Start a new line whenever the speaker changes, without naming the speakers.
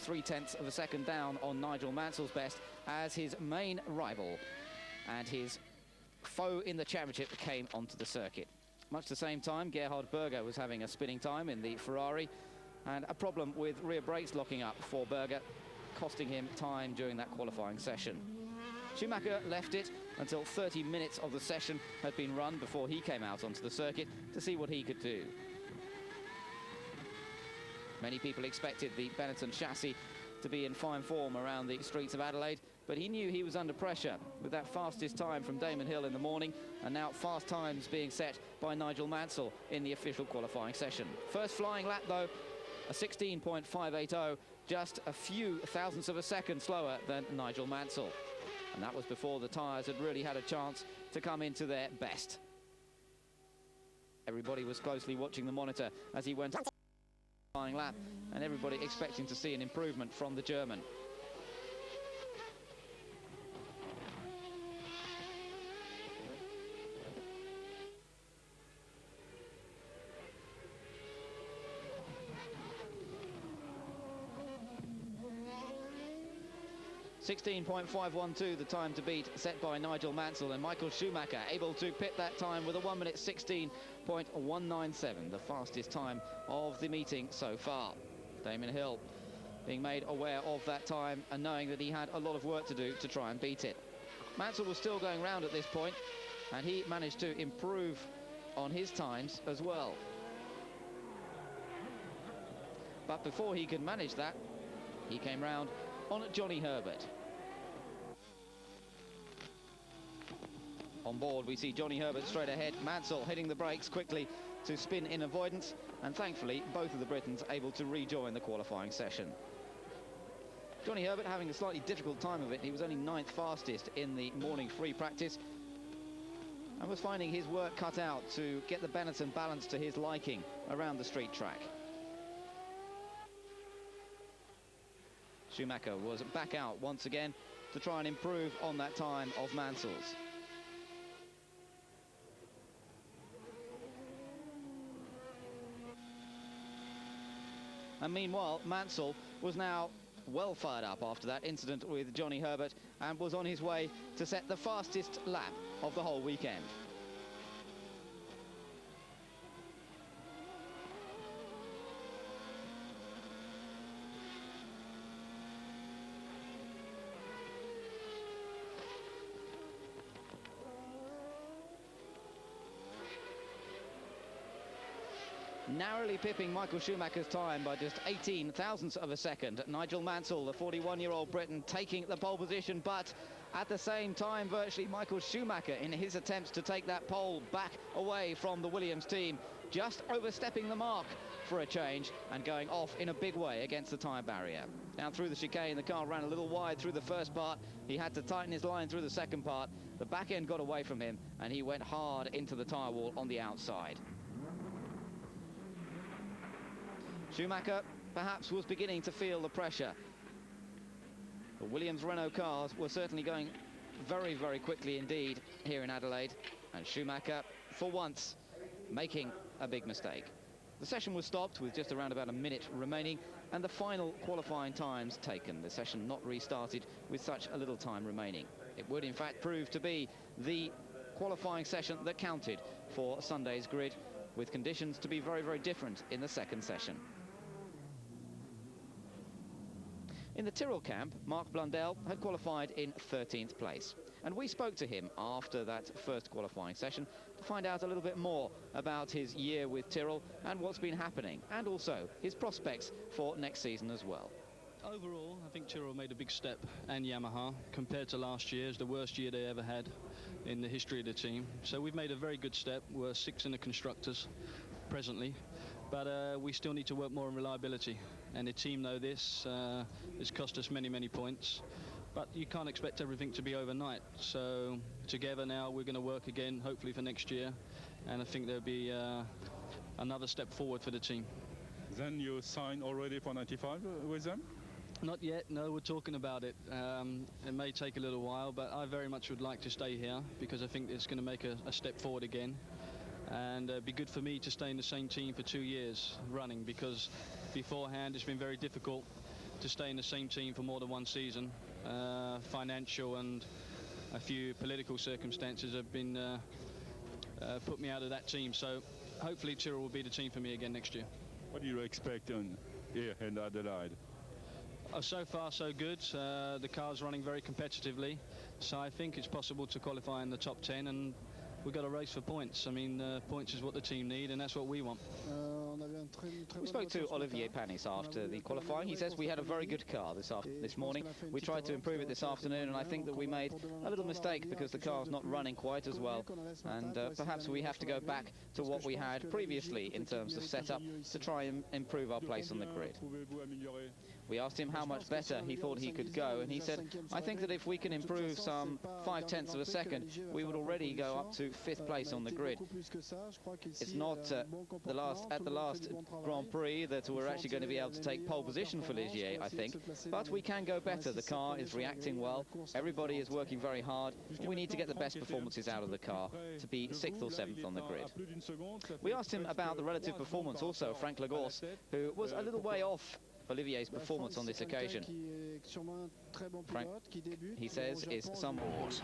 3/10 of a second down on Nigel Mansell's best as his main rival and his foe in the championship came onto the circuit. Much the same time, Gerhard Berger was having a spinning time in the Ferrari, and a problem with rear brakes locking up for Berger, costing him time during that qualifying session. Schumacher left it until 30 minutes of the session had been run before he came out onto the circuit to see what he could do. Many people expected the Benetton chassis to be in fine form around the streets of Adelaide, but he knew he was under pressure with that fastest time from Damon Hill in the morning, and now fast times being set by Nigel Mansell in the official qualifying session. First flying lap, though, a 16.580, just a few thousandths of a second slower than Nigel Mansell. And that was before the tyres had really had a chance to come into their best. Everybody was closely watching the monitor as he went flying lap, and everybody expecting to see an improvement from the German. .512, the time to beat, set by Nigel Mansell, and Michael Schumacher able to pit that time with a 1 minute 16.197, the fastest time of the meeting so far. Damon Hill being made aware of that time and knowing that he had a lot of work to do to try and beat it. Mansell was still going round at this point, and he managed to improve on his times as well. But before he could manage that, he came round on Johnny Herbert. On board we see Johnny Herbert straight ahead, Mansell hitting the brakes quickly to spin in avoidance, and thankfully both of the Britons able to rejoin the qualifying session. Johnny Herbert having a slightly difficult time of it. He was only 9th fastest in the morning free practice and was finding his work cut out to get the Benetton balance to his liking around the street track. Schumacher was back out once again to try and improve on that time of Mansell's. And meanwhile, Mansell was now well fired up after that incident with Johnny Herbert and was on his way to set the fastest lap of the whole weekend. Narrowly pipping Michael Schumacher's time by just 18 thousandths of a second. Nigel Mansell, the 41-year-old Briton, taking the pole position, but at the same time, virtually Michael Schumacher, in his attempts to take that pole back away from the Williams team, just overstepping the mark for a change and going off in a big way against the tyre barrier. Down through the chicane, the car ran a little wide through the first part. He had to tighten his line through the second part. The back end got away from him, and he went hard into the tyre wall on the outside. Schumacher perhaps was beginning to feel the pressure. The Williams-Renault cars were certainly going very, very quickly indeed here in Adelaide, and Schumacher, for once, making a big mistake. The session was stopped with just around about a minute remaining, and the final qualifying times taken. The session not restarted with such a little time remaining. It would, in fact, prove to be the qualifying session that counted for Sunday's grid, with conditions to be very, very different in the second session. In the Tyrrell camp, Mark Blundell had qualified in 13th place. And we spoke to him after that first qualifying session to find out a little bit more about his year with Tyrrell and what's been happening, and also his prospects for next season as well.
Overall, I think Tyrrell made a big step, and Yamaha, compared to last year. It's the worst year they ever had in the history of the team. So we've made a very good step. We're 6th in the constructors presently, but we still need to work more on reliability. And the team know this. It's cost us many, many points. But you can't expect everything to be overnight. So together now, we're going to work again, hopefully for next year. And I think there'll be another step forward for the team.
Then you sign already for 95 with them?
Not yet, no, we're talking about it. It may take a little while, but I very much would like to stay here because I think it's going to make a step forward again. And it'd be good for me to stay in the same team for 2 years running, because beforehand it's been very difficult to stay in the same team for more than one season. Financial and a few political circumstances have been put me out of that team. So hopefully Tyrrell will be the team for me again next year.
What do you expect here in Adelaide?
So far so good. The car's running very competitively, so I think it's possible to qualify in the top 10, and we've got to race for points. I mean, points is what the team need, and that's what we want.
We spoke to Olivier Panis after the qualifying. He says we had a very good car this morning. We tried to improve it this afternoon, and I think that we made a little mistake because the car's not running quite as well, and perhaps we have to go back to what we had previously in terms of setup to try and improve our place on the grid. We asked him how much better he thought he could go, and he said, I think that if we can improve some 0.5 of a second, we would already go up to 5th place on the grid. It's not at the last Grand Prix that we're actually going to be able to take pole position for Ligier, I think, but we can go better. The car is reacting well, everybody is working very hard. We need to get the best performances out of the car to be 6th or 7th on the grid. We asked him about the relative performance also of Frank Lagorce, who was a little way off Olivier's performance on this occasion. Frank, he says, is somewhat